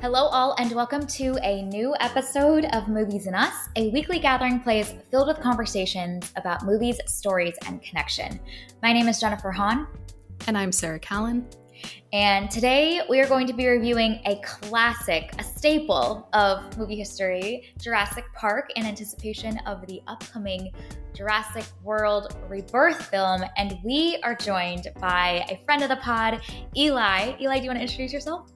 Hello, all, and welcome to a new episode of Movies and Us, a weekly gathering place filled with conversations about movies, stories, and connection. My name is Jennifer Hahn. And I'm Sarah Callan. And today we are going to be reviewing a classic, a staple of movie history, Jurassic Park, in anticipation of the upcoming Jurassic World Rebirth film. And we are joined by a friend of the pod, Eli. Eli, do you want to introduce yourself?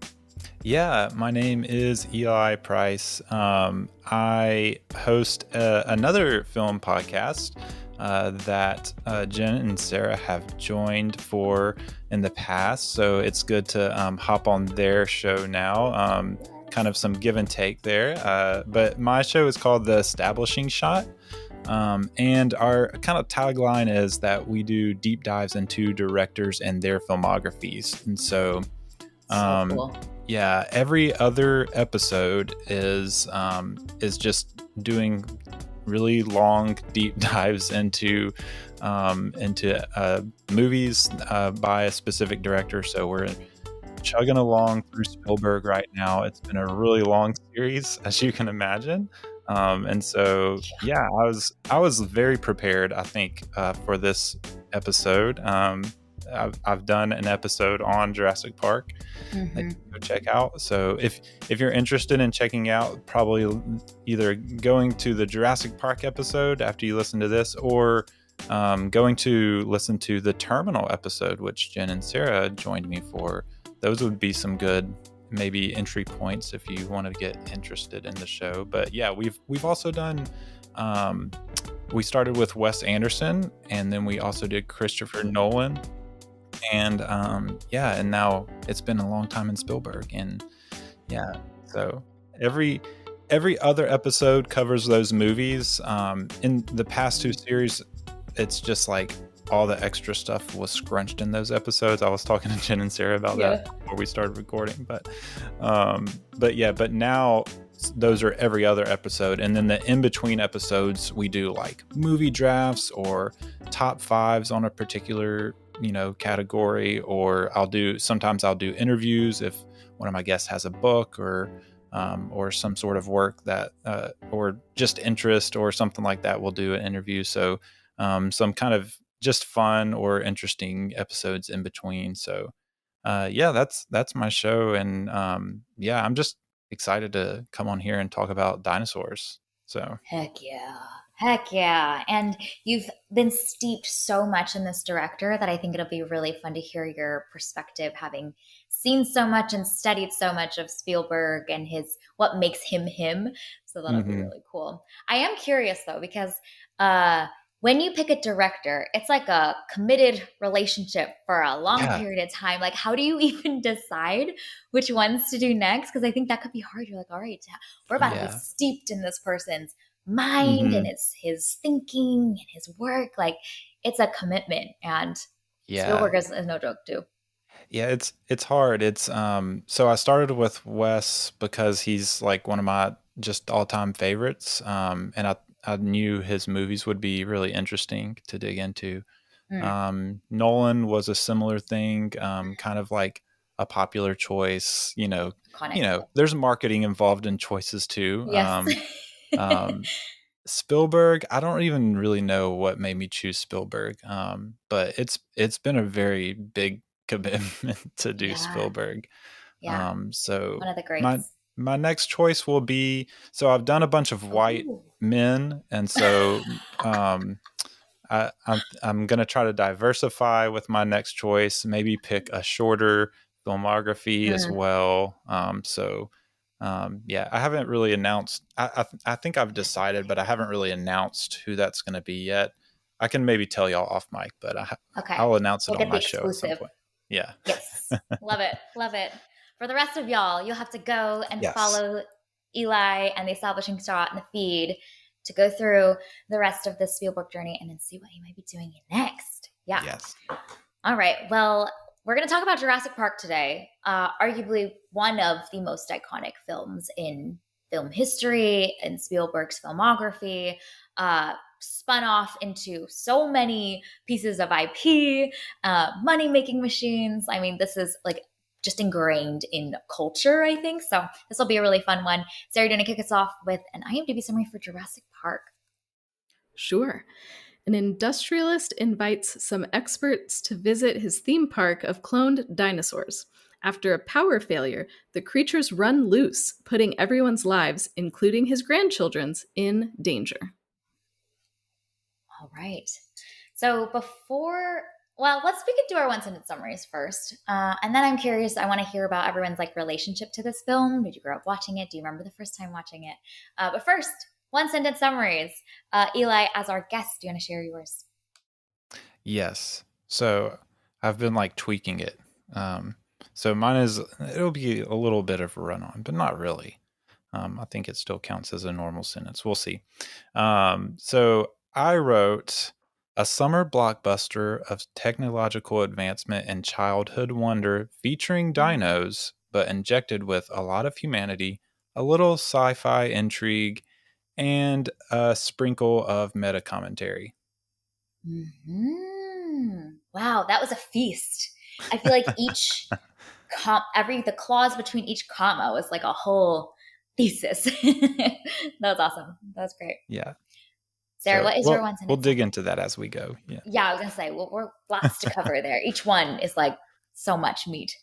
Yeah, my name is Eli Price. I host another film podcast that Jen and Sarah have joined for in the past. So it's good to hop on their show now. Kind of some give and take there. But my show is called The Establishing Shot. And our kind of tagline is that we do deep dives into directors and their filmographies. And so Cool. Yeah, every other episode is just doing really long deep dives into movies by a specific director. So we're chugging along through Spielberg right now. It's been a really long series, as you can imagine. And so, yeah, I was very prepared, I think, for this episode. I've done an episode on Jurassic Park that you can go check out. So if you're interested in checking out, probably either going to the Jurassic Park episode after you listen to this, or going to listen to the Terminal episode, which Jen and Sarah joined me for. Those would be some good maybe entry points if you want to get interested in the show. But yeah, we've also done we started with Wes Anderson, and then we also did Christopher Nolan. And and now it's been a long time in Spielberg, and yeah, so every other episode covers those movies. In the past two series, it's just like all the extra stuff was scrunched in those episodes. I was talking to Jen and Sarah about that before we started recording, but now those are every other episode, and then the in-between episodes we do like movie drafts or top fives on a particular category, or sometimes I'll do interviews if one of my guests has a book or some sort of work that or just interest or something like that. We'll do an interview. So some kind of just fun or interesting episodes in between. So that's my show, and I'm just excited to come on here and talk about dinosaurs. So Heck yeah. And you've been steeped so much in this director that I think it'll be really fun to hear your perspective, having seen so much and studied so much of Spielberg and what makes him him. So that'll be really cool. I am curious though, because when you pick a director, it's like a committed relationship for a long period of time. Like, how do you even decide which ones to do next? Because I think that could be hard. You're like, all right, we're about to be steeped in this person's mind and it's his thinking and his work. Like, it's a commitment, and Spielberg is no joke too. Yeah, it's hard. It's so I started with Wes because he's like one of my just all-time favorites. And I knew his movies would be really interesting to dig into. Nolan was a similar thing, kind of like a popular choice. There's marketing involved in choices too. Yes. Spielberg, I don't even really know what made me choose Spielberg, but it's been a very big commitment to do Spielberg. So one of the greats. My next choice will be, so I've done a bunch of white men, and so I'm gonna try to diversify with my next choice. Maybe pick a shorter filmography as well. I haven't really announced. I think I've decided, but I haven't really announced who that's going to be yet. I can maybe tell y'all off mic, but I'll announce it on my show at some point. Yeah. Yes. Love it. For the rest of y'all, you'll have to go and follow Eli and the Establishing Shot in the feed to go through the rest of the Spielberg journey and then see what he might be doing next. Yeah. Yes. All right. Well, we're going to talk about Jurassic Park today, arguably one of the most iconic films in film history and Spielberg's filmography, spun off into so many pieces of IP, money-making machines. I mean, this is like just ingrained in culture, I think. So this will be a really fun one. Sarah, you're going to kick us off with an IMDb summary for Jurassic Park. Sure. An industrialist invites some experts to visit his theme park of cloned dinosaurs. After a power failure, the creatures run loose, putting everyone's lives, including his grandchildren's, in danger. All right. So we could do our one sentence summaries first. And then I'm curious, I want to hear about everyone's like relationship to this film. Did you grow up watching it? Do you remember the first time watching it? But first, one sentence summaries. Eli, as our guest, do you want to share yours? Yes. So I've been like tweaking it. So mine it'll be a little bit of a run on, but not really. I think it still counts as a normal sentence. We'll see. So I wrote a summer blockbuster of technological advancement and childhood wonder featuring dinos, but injected with a lot of humanity, a little sci fi intrigue, and a sprinkle of meta commentary. Wow, that was a feast. I feel like the clause between each comma was like a whole thesis. That was awesome. That was great. Yeah. Sarah, So what is your one we'll sentence dig summary? into that as we go. Yeah. Yeah, I was gonna say, we're lots to cover there. Each one is like so much meat.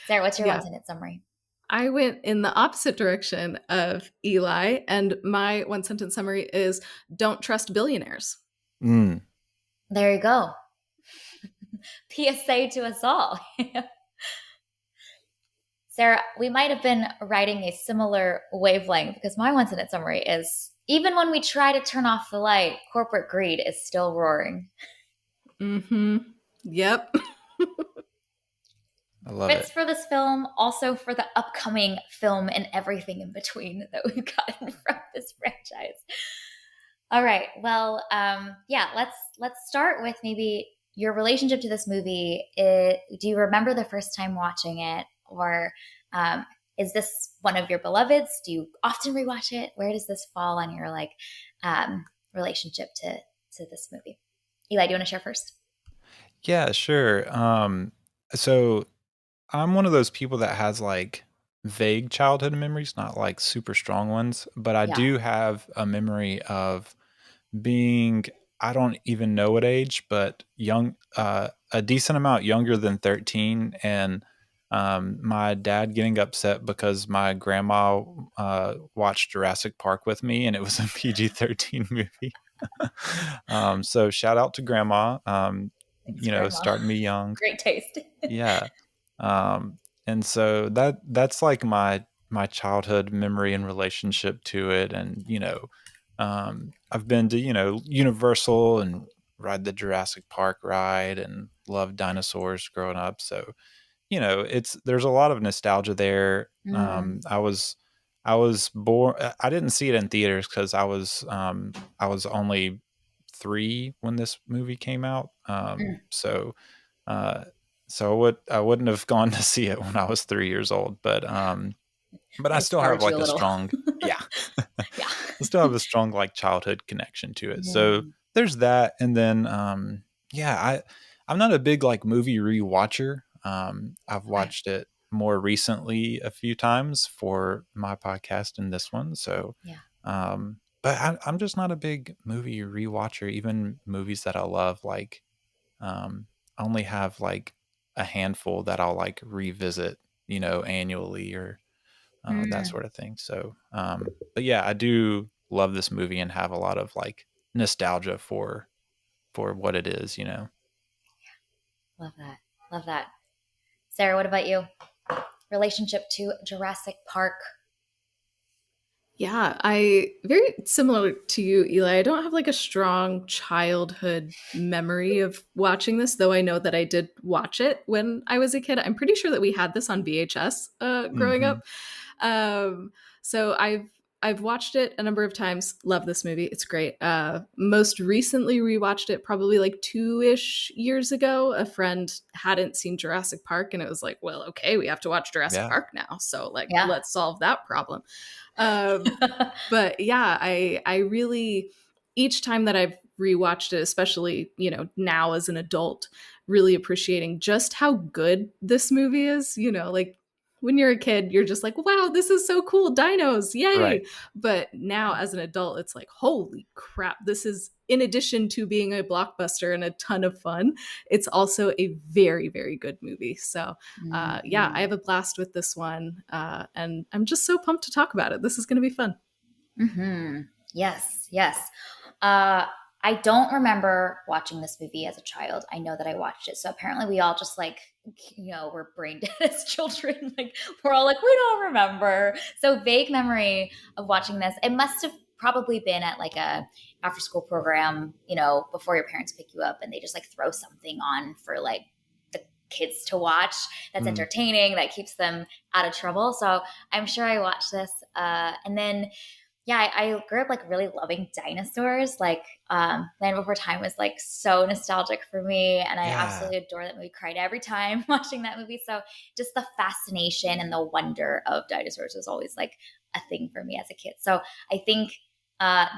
Sarah, what's your one Yeah. sentence summary? I went in the opposite direction of Eli, and my one sentence summary is don't trust billionaires. Mm. There you go. PSA to us all. Sarah, we might have been writing a similar wavelength because my one sentence summary is even when we try to turn off the light, corporate greed is still roaring. Mm-hmm. Yep. I love Fits it. for this film, also for the upcoming film and everything in between that we've gotten from this franchise. All right. Well, yeah. Let's start with maybe your relationship to this movie. Do you remember the first time watching it, or is this one of your beloveds? Do you often rewatch it? Where does this fall on your relationship to this movie? Eli, do you want to share first? Yeah, sure. So I'm one of those people that has like vague childhood memories, not like super strong ones, but I Yeah. do have a memory of being, I don't even know what age, but young, a decent amount younger than 13. And my dad getting upset because my grandma watched Jurassic Park with me and it was a PG-13 movie. So shout out to grandma, Thanks, Grandma. starting me young. Great taste. Yeah. Um, and so that's like my childhood memory and relationship to it. And, I've been to, Universal and ride the Jurassic Park ride and loved dinosaurs growing up. So, there's a lot of nostalgia there. Mm, I was born, I didn't see it in theaters because I was only 3 when this movie came out. mm. Uh, so I wouldn't have gone to see it when I was 3 years old, but I They still have scarred you like a a little. strong, yeah, Yeah. I still have a strong like childhood connection to it. So Mm, there's that, and then yeah, I'm not a big like movie rewatcher. I've okay. watched it more recently a few times for my podcast and this one. So, Yeah. but I'm just not a big movie rewatcher. Even movies that I love, like I only have like a handful that I'll like revisit, annually or that Mm, sort of thing. So, but yeah, I do love this movie and have a lot of like nostalgia for what it is. love that. Love that. Sarah, what about you? Relationship to Jurassic Park. Yeah, I very similar to you, Eli. I don't have like a strong childhood memory of watching this, though I know that I did watch it when I was a kid. I'm pretty sure that we had this on VHS growing Hmm. up. Um, so I've watched it a number of times. Love this movie. It's great. Most recently rewatched it probably like 2-ish years ago. A friend hadn't seen Jurassic Park and it was like, well, okay, we have to watch Jurassic Yeah. Park now. So like Yeah. let's solve that problem. Um, but yeah, I really each time that I've rewatched it, especially now as an adult, really appreciating just how good this movie is. You know, like when you're a kid, you're just like, wow, this is so cool, dinos, Right. yay. But now as an adult, it's like, holy crap, this is, in addition to being a blockbuster and a ton of fun, it's also a very, very good movie. So yeah, I Mhm. have a blast with this one. And I'm just so pumped to talk about it. This is going to be fun. Hmm. Yes, yes. Uh, I don't remember watching this movie as a child. I know that I watched it. So apparently we all just like, we're brain dead as children. Like we're all like, we don't remember. So vague memory of watching this. It must have probably been at like a after school program, before your parents pick you up and they just like throw something on for like the kids to watch that's Mm. entertaining, that keeps them out of trouble. So I'm sure I watched this. And then yeah, I grew up like really loving dinosaurs. Like Land Before Time was like so nostalgic for me, and I Yeah. absolutely adore that movie. Cried every time watching that movie. So just the fascination and the wonder of dinosaurs was always like a thing for me as a kid. So I think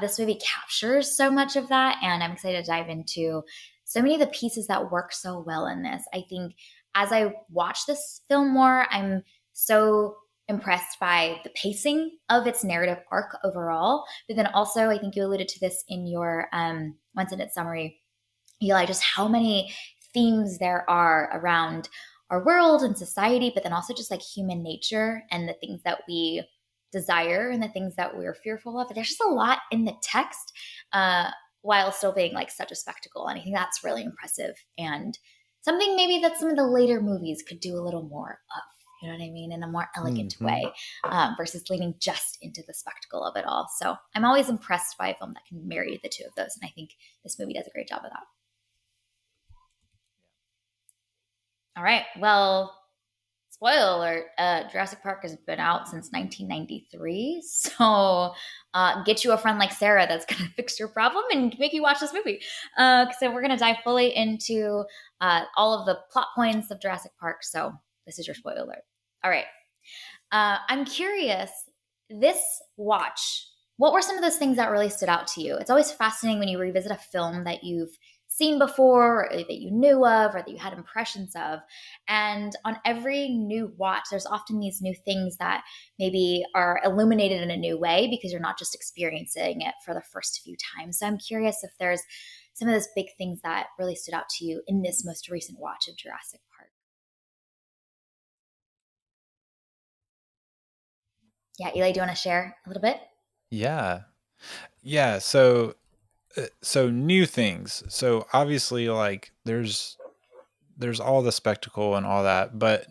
this movie captures so much of that, and I'm excited to dive into so many of the pieces that work so well in this. I think as I watch this film more, I'm so impressed by the pacing of its narrative arc overall. But then also, I think you alluded to this in your one sentence summary, Eli, just how many themes there are around our world and society, but then also just like human nature and the things that we desire and the things that we're fearful of. There's just a lot in the text uh, while still being like such a spectacle. And I think that's really impressive and something maybe that some of the later movies could do a little more of. You know what I mean? In a more elegant Hmm. way versus leaning just into the spectacle of it all. So I'm always impressed by a film that can marry the two of those. And I think this movie does a great job of that. All right. Well, spoiler alert, Jurassic Park has been out since 1993. So get you a friend like Sarah that's going to fix your problem and make you watch this movie. So we're going to dive fully into all of the plot points of Jurassic Park. So this is your spoiler alert. All right. I'm curious, this watch, what were some of those things that really stood out to you? It's always fascinating when you revisit a film that you've seen before, or that you knew of, or that you had impressions of. And on every new watch, there's often these new things that maybe are illuminated in a new way because you're not just experiencing it for the first few times. So I'm curious if there's some of those big things that really stood out to you in this most recent watch of Jurassic Park. Yeah, Eli, do you want to share a little bit? Yeah. Yeah. So new things. So obviously, like there's all the spectacle and all that, but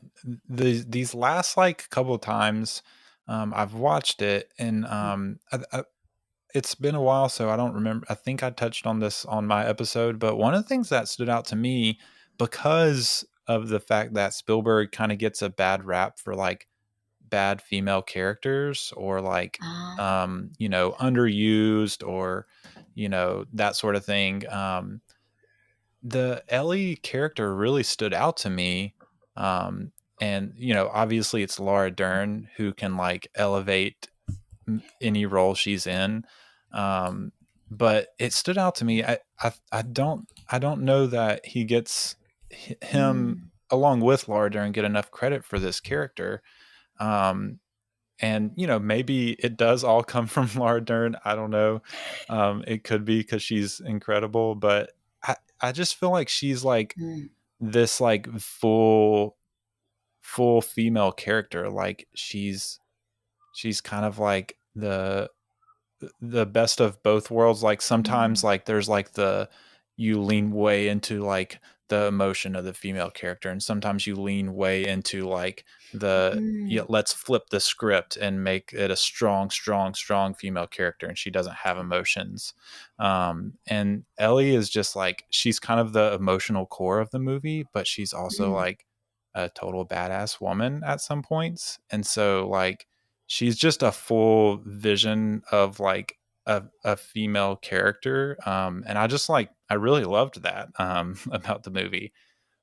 these last like couple of times, I've watched it, and it's been a while, so I don't remember. I think I touched on this on my episode, but one of the things that stood out to me, because of the fact that Spielberg kind of gets a bad rap for like bad female characters, or like underused, or that sort of thing. The Ellie character really stood out to me. And obviously it's Laura Dern who can like elevate any role she's in. Um, but it stood out to me. I don't know that he gets him Mm, along with Laura Dern get enough credit for this character. Um, and maybe it does all come from Laura Dern. I don't know. It could be because she's incredible, but I just feel like she's like mm, this like full female character. Like she's kind of like the best of both worlds. Like sometimes mm, like there's like the you lean way into like the emotion of the female character, and sometimes you lean way into like the yeah, mm, let's flip the script and make it a strong female character, and she doesn't have emotions. And Ellie is just like, she's kind of the emotional core of the movie, but she's also mm, like a total badass woman at some points. And so like she's just a full vision of like a female character. And I just like, I really loved that about the movie.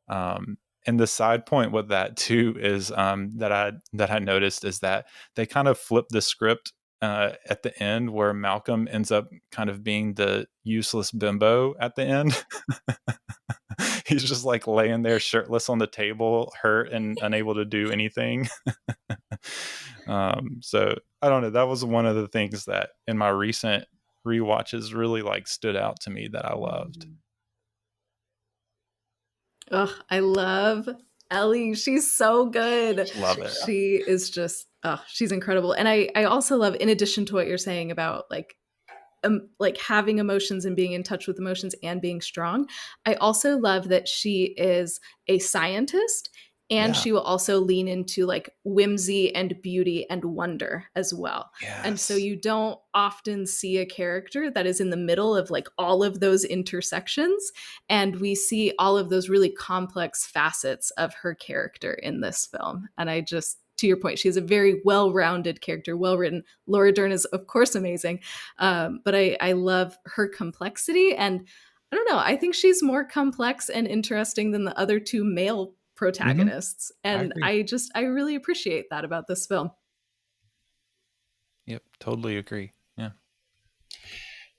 um, and the side point with that too is that I noticed is that they kind of flip the script at the end, where Malcolm ends up kind of being the useless bimbo at the end. He's just like laying there shirtless on the table, hurt and unable to do anything. So I don't know. That was one of the things that in my recent rewatches really like stood out to me that I loved. Oh, I love Ellie. She's so good. Love it. She is just, oh, she's incredible. And I also love, in addition to what you're saying about like having emotions and being in touch with emotions and being strong, I also love that she is a scientist, and Yeah. she will also lean into like whimsy and beauty and wonder as well. And so Yes. you don't often see a character that is in the middle of like all of those intersections, and we see all of those really complex facets of her character in this film. And I just, to your point, she's a very well-rounded character, well written. Laura Dern is of course amazing, but I love her complexity. And I don't know, I think she's more complex and interesting than the other two male Hmm. protagonists. I And agree. I really appreciate that about this film. Yep. Totally agree. Yeah.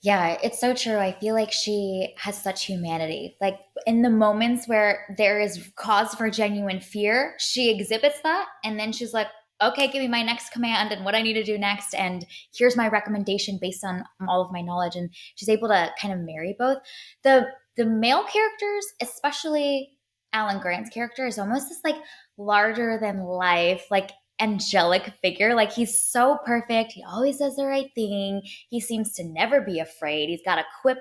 Yeah, it's so true. I feel like she has such humanity. Like in the moments where there is cause for genuine fear, she exhibits that. And then she's like, okay, give me my next command and what I need to do next. And here's my recommendation based on all of my knowledge. And she's able to kind of marry both. The the male characters, especially Alan Grant's character, is almost this like larger than life, like angelic figure. Like he's so perfect. He always does the right thing. He seems to never be afraid. He's got a quip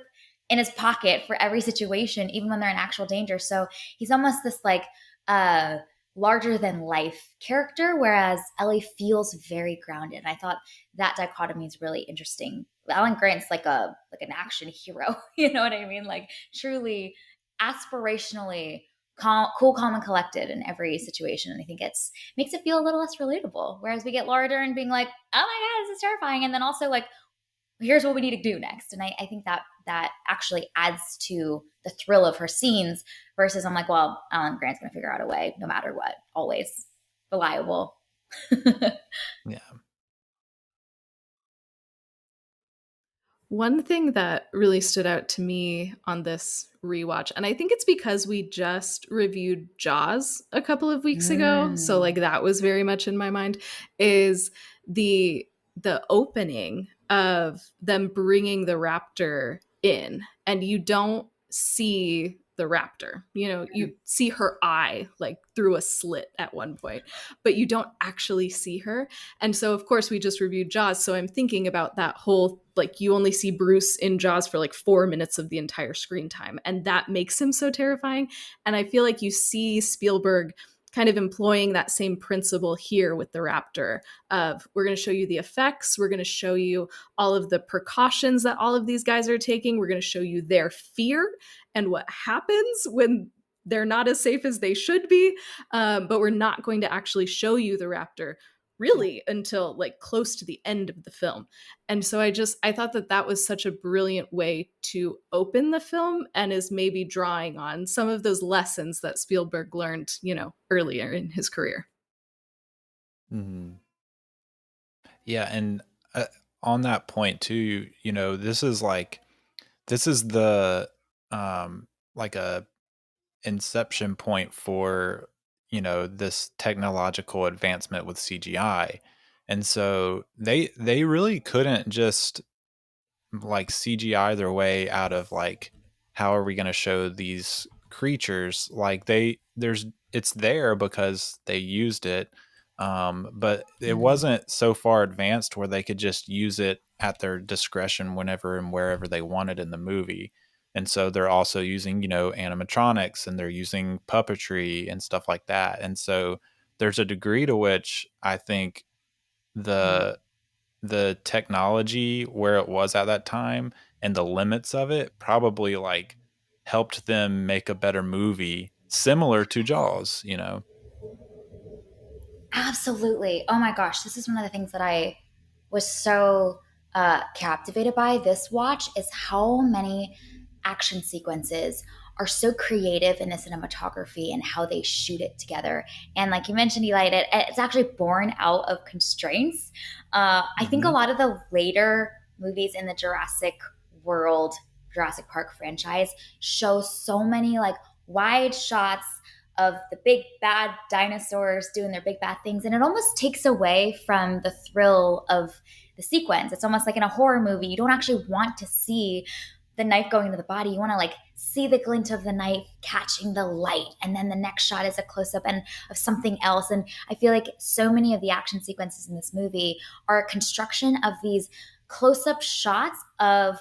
in his pocket for every situation, even when they're in actual danger. So he's almost this like uh larger than life character, whereas Ellie feels very grounded. And I thought that dichotomy is really interesting. Alan Grant's like an action hero, you know what I mean? Like truly aspirationally cool, calm, and collected in every situation. And I think it's makes it feel a little less relatable. Whereas we get Laura Dern being like, "Oh my god, this is terrifying," and then also like, "Here's what we need to do next." And I think that that actually adds to the thrill of her scenes. Versus, I'm like, "Well, Alan Grant's going to figure out a way, no matter what. Always reliable." Yeah. One thing that really stood out to me on this rewatch, and I think it's because we just reviewed Jaws a couple of weeks ago, so like Mm. that was very much in my mind, is the opening of them bringing the raptor in, and you don't see the raptor. You know, you see her eye like through a slit at one point, but you don't actually see her. And so, of course, we just reviewed Jaws. So I'm thinking about that whole like, you only see Bruce in Jaws for like 4 minutes of the entire screen time. And that makes him so terrifying. And I feel like you see Spielberg kind of employing that same principle here with the raptor of, we're going to show you the effects, we're going to show you all of the precautions that all of these guys are taking, we're going to show you their fear and what happens when they're not as safe as they should be, but we're not going to actually show you the raptor really until like close to the end of the film. And so I thought that that was such a brilliant way to open the film, and is maybe drawing on some of those lessons that Spielberg learned, you know, earlier in his career. Mhm. Yeah, and on that point too, you know, this is the like a inception point for, you know, this technological advancement with CGI. And so they really couldn't just like CGI their way out of like, how are we going to show these creatures? Like there's it's there because they used it, but it Mm. wasn't so far advanced where they could just use it at their discretion whenever and wherever they wanted in the movie. And so they're also using, you know, animatronics, and they're using puppetry and stuff like that. And so there's a degree to which I think Mm. the technology where it was at that time and the limits of it probably like helped them make a better movie similar to Jaws, you know. Absolutely. Oh my gosh, this is one of the things that I was so captivated by this watch is how many action sequences are so creative in the cinematography and how they shoot it together. And like you mentioned, Eli, it's actually born out of constraints. I think a Mhm. lot of the later movies in the Jurassic World, Jurassic Park franchise show so many like wide shots of the big bad dinosaurs doing their big bad things. And it almost takes away from the thrill of the sequence. It's almost like in a horror movie, you don't actually want to see the knife going into the body. You want to like see the glint of the knife catching the light, and then the next shot is a close up and of something else. And I feel like so many of the action sequences in this movie are a construction of these close up shots of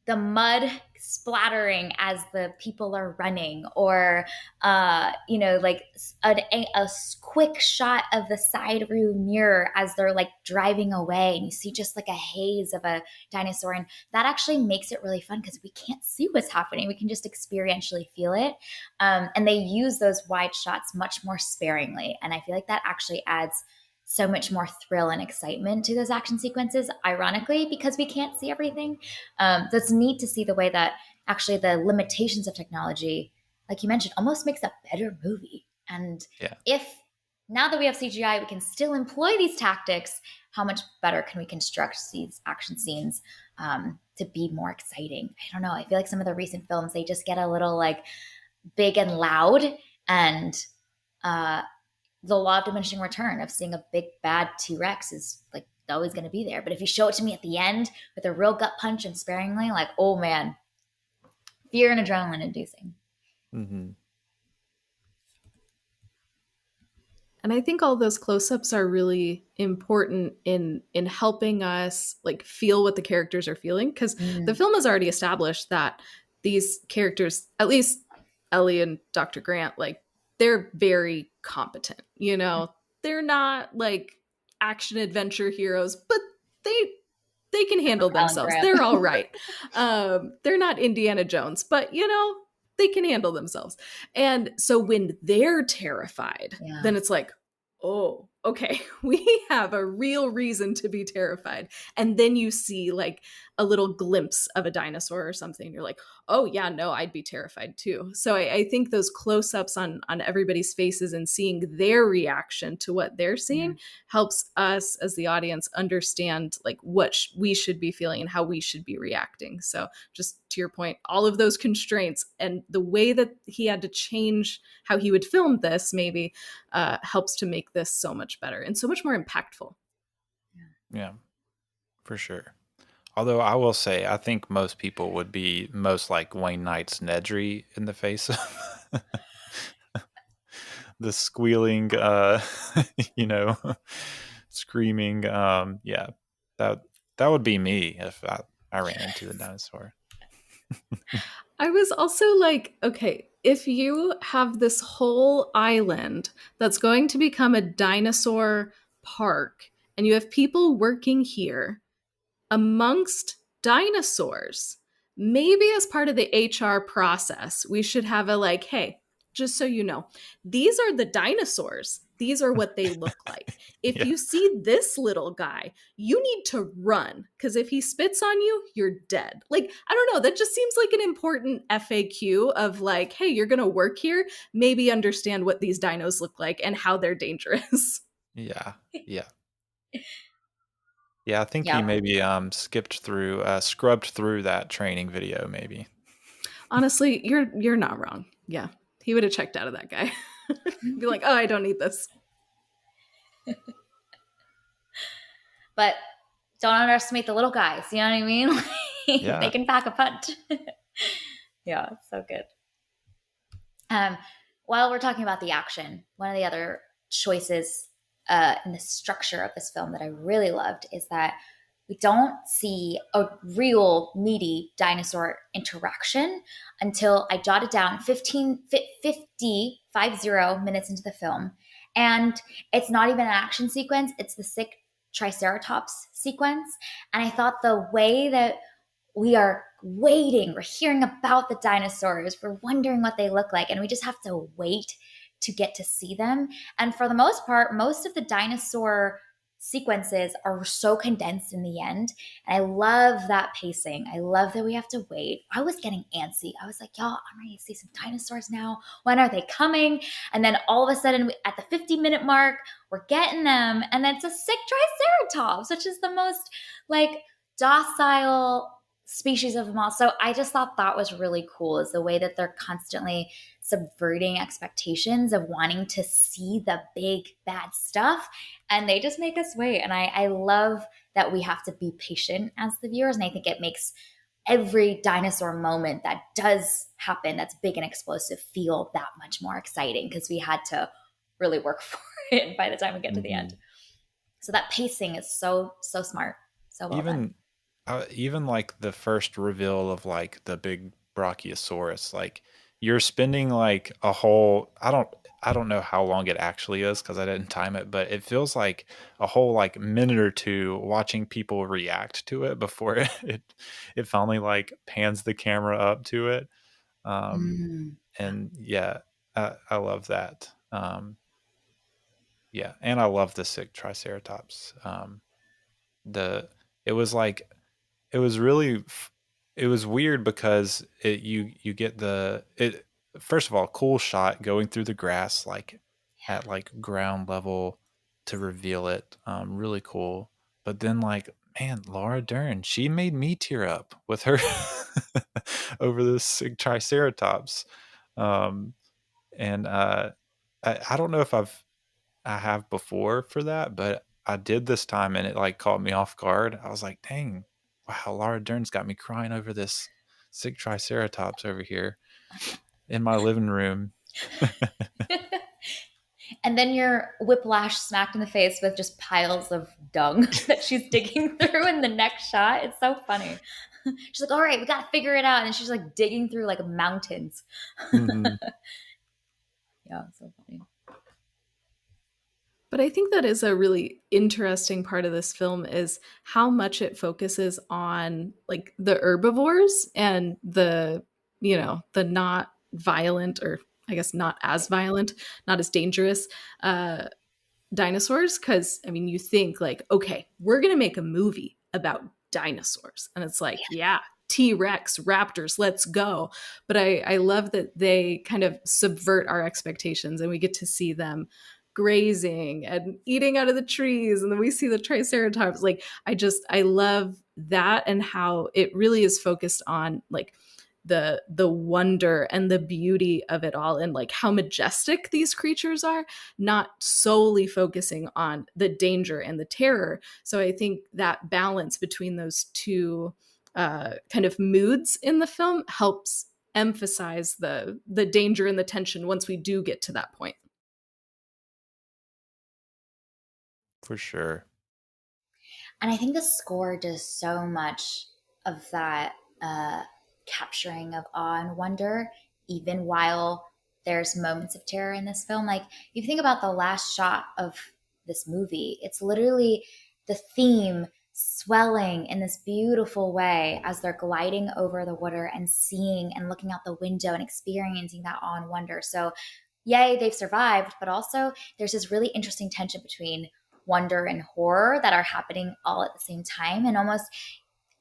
the mud splattering as the people are running, or like a quick shot of the side rear mirror as they're like driving away, and you see just like a haze of a dinosaur. And that actually makes it really fun because we can't see what's happening, we can just experientially feel it. And they use those wide shots much more sparingly, and I feel like that actually adds so much more thrill and excitement to those action sequences, ironically, because we can't see everything. So it's neat to see the way that actually the limitations of technology, like you mentioned, almost makes a better movie. And Yeah. if now that we have CGI, we can still employ these tactics, how much better can we construct these action scenes to be more exciting? I don't know. I feel like some of the recent films, they just get a little like big and loud, and uh, the law of diminishing return of seeing a big bad T-Rex is like always going to be there. But if you show it to me at the end with a real gut punch and sparingly, like, oh man, fear and adrenaline inducing. Mm-hmm. And I think all those close-ups are really important in helping us like feel what the characters are feeling, because the Mm, film has already established that these characters, at least Ellie and Dr. Grant, like they're very competent. They're not like action adventure heroes, but they can handle Alan themselves. Grant. They're all right. They're not Indiana Jones, but they can handle themselves. And so when they're terrified, Yeah. then it's like, oh, okay, we have a real reason to be terrified. And then you see like a little glimpse of a dinosaur or something. You're like, oh yeah, no, I'd be terrified too. So I think those close-ups on everybody's faces and seeing their reaction to what they're Yeah. seeing helps us as the audience understand like what we should be feeling and how we should be reacting. So just to your point, all of those constraints and the way that he had to change how he would film this maybe helps to make this so much better and so much more impactful. Yeah, for sure. Although I will say, I think most people would be most like Wayne Knight's Nedry in the face of the squealing, you know, screaming. Yeah, that that would be me if I ran into the dinosaur. I was also like, okay, if you have this whole island that's going to become a dinosaur park and you have people working here amongst dinosaurs, maybe as part of the HR process, we should have a like, hey, just so you know, these are the dinosaurs. These are what they look like. If Yeah, you see this little guy, you need to run because if he spits on you, you're dead. Like, I don't know. That just seems like an important FAQ of like, hey, you're going to work here. Maybe understand what these dinos look like and how they're dangerous. yeah, yeah, yeah. I think he Yep. maybe scrubbed through that training video, maybe. Honestly, you're not wrong. Yeah. He would have checked out of that guy. Be like, oh, I don't need this. But don't underestimate the little guys. You know what I mean? They Yeah. can pack a punch. Yeah, so good. Um, while we're talking about the action, one of the other choices in the structure of this film that I really loved is that we don't see a real meaty dinosaur interaction until I jotted down 50 minutes into the film. And it's not even an action sequence, it's the sick Triceratops sequence. And I thought the way that we are waiting, we're hearing about the dinosaurs, we're wondering what they look like, and we just have to wait to get to see them. And for the most part, most of the dinosaur sequences are so condensed in the end. And I love that pacing. I love that we have to wait. I was getting antsy. I was like, y'all, I'm ready to see some dinosaurs now. When are they coming? And then all of a sudden, at the 50-minute mark, we're getting them. And it's a sick Triceratops, which is the most like docile species of them all. So I just thought that was really cool, is the way that they're constantly subverting expectations of wanting to see the big bad stuff, and they just make us wait. And I love that we have to be patient as the viewers, and I think it makes every dinosaur moment that does happen that's big and explosive feel that much more exciting, because we had to really work for it by the time we get to the end. Hmm. So that pacing is so smart, so well done. Even even like the first reveal of like the big Brachiosaurus, like you're spending like a whole I don't know how long it actually is because I didn't time it, but it feels like a whole like minute or two watching people react to it before it finally like pans the camera up to it. Um, Mm, yeah. and yeah, I love that. Yeah, and I love the sick Triceratops. The it was like it was really it was weird because you get the it first of all, cool shot going through the grass like at like ground level to reveal it. Really cool. But then like man, Laura Dern, she made me tear up with her over this triceratops. Um and I don't know if I have before for that, but I did this time and it like caught me off guard. I was like, dang, wow, Laura Dern's got me crying over this sick triceratops over here in my living room. And then you're whiplash smacked in the face with just piles of dung that she's digging through in the next shot. It's so funny. She's like, all right, we got to figure it out. And she's like digging through like mountains. Hmm. Yeah, it's so funny. But I think that is a really interesting part of this film is how much it focuses on like the herbivores and the, the not violent, or I guess not as violent, not as dangerous uh dinosaurs. Cause I mean, you think like, okay, we're gonna make a movie about dinosaurs. And it's like, yeah, T-Rex, raptors, let's go. But I love that they kind of subvert our expectations and we get to see them grazing and eating out of the trees. And then we see the triceratops. Like I love that, and how it really is focused on like the wonder and the beauty of it all, and like how majestic these creatures are, not solely focusing on the danger and the terror. So I think that balance between those two kind of moods in the film helps emphasize the danger and the tension once we do get to that point. For sure. And I think the score does so much of that uh, capturing of awe and wonder, even while there's moments of terror in this film. Like, you think about the last shot of this movie, it's literally the theme swelling in this beautiful way as they're gliding over the water and seeing and looking out the window and experiencing that awe and wonder. So, yay, they've survived, but also there's this really interesting tension between wonder and horror that are happening all at the same time. And almost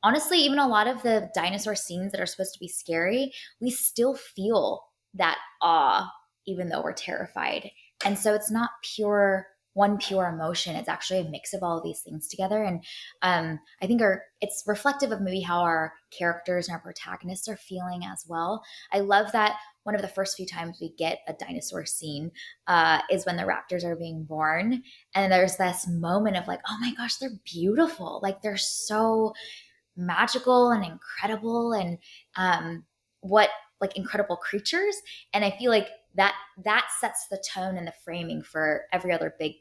honestly, even a lot of the dinosaur scenes that are supposed to be scary, we still feel that awe, even though we're terrified. And so it's not pure emotion. It's actually a mix of all of these things together. And I think it's reflective of maybe how our characters and our protagonists are feeling as well. I love that one of the first few times we get a dinosaur scene is when the raptors are being born. And there's this moment of like, oh my gosh, they're beautiful. Like, they're so magical and incredible, and what like incredible creatures. And I feel like that sets the tone and the framing for every other big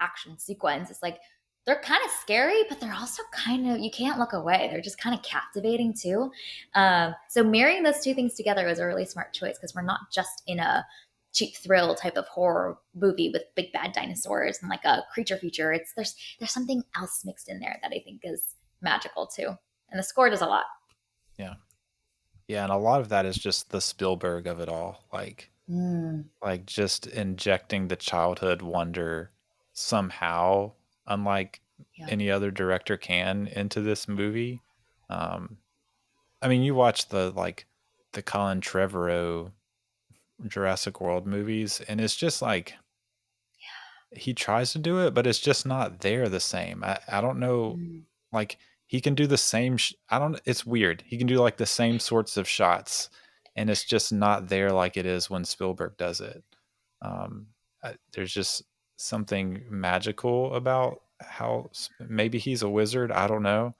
action sequence. It's like they're kind of scary, but they're also kind of, you can't look away, they're just kind of captivating too. So marrying those two things together was a really smart choice, because we're not just in a cheap thrill type of horror movie with big bad dinosaurs and like a creature feature. It's there's something else mixed in there that I think is magical too, and the score does a lot. Yeah. Yeah, and a lot of that is just the Spielberg of it all. Mm, Like just injecting the childhood wonder somehow, unlike yeah. any other director can into this movie. Um I mean, you watch the Colin Trevorrow Jurassic World movies, and it's just like he tries to do it, but it's just not there the same. I don't know. Mm, Like he can do the same. I don't. It's weird. He can do like the same sorts of shots, and it's just not there like it is when Spielberg does it. Um, there's just something magical about how maybe he's a wizard. I don't know,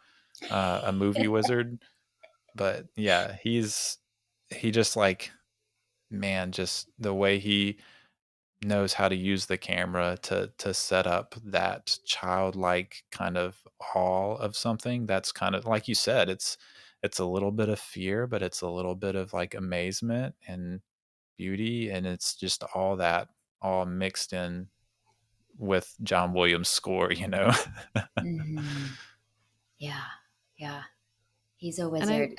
a movie wizard, but yeah, he just like man, just the way he knows how to use the camera to set up that childlike kind of awe of something that's kind of like you said, it's a little bit of fear, but it's a little bit of like amazement and beauty, and it's just all that all mixed in with John Williams' score, you know? Hmm. Yeah. Yeah. He's a And wizard.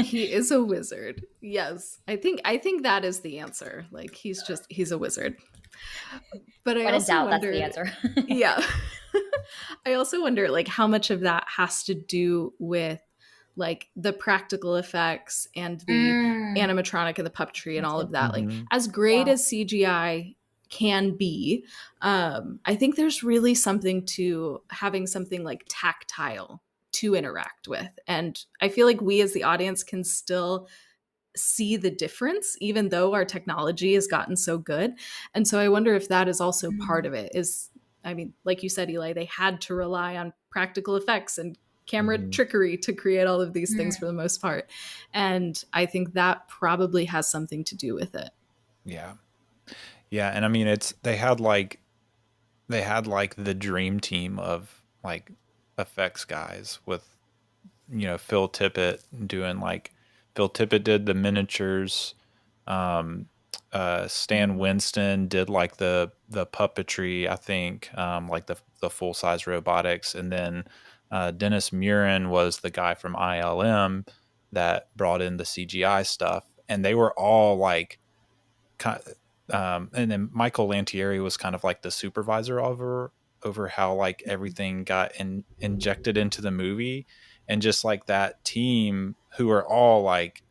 he is a wizard. Yes. I think that is the answer. Like he's a wizard. But I When in also doubt, that's the wonder, answer. yeah. I also wonder like how much of that has to do with like the practical effects and the Mm, animatronic and the puppetry and me all too. of that. Like Mhm. as great Yeah. as CGI can be, I think there's really something to having something like tactile to interact with. And I feel like we as the audience can still see the difference even though our technology has gotten so good. And so I wonder if that is also part Mm, of it. Is I mean, like you said, Eli, they had to rely on practical effects and camera Mhm. trickery to create all of these things for mm, the most part. And I think that probably has something to do with it. Yeah. Yeah, and I mean, it's they had like the dream team of like effects guys with Phil Tippett doing like Phil Tippett did the miniatures. Um, Stan mm. Winston did like the puppetry, I think, like the full size robotics, and then Dennis Murin was the guy from ILM that brought in the CGI stuff, and they were all like and then Michael Lantieri was kind of like the supervisor over how like everything got injected into the movie, and just like that team who are all like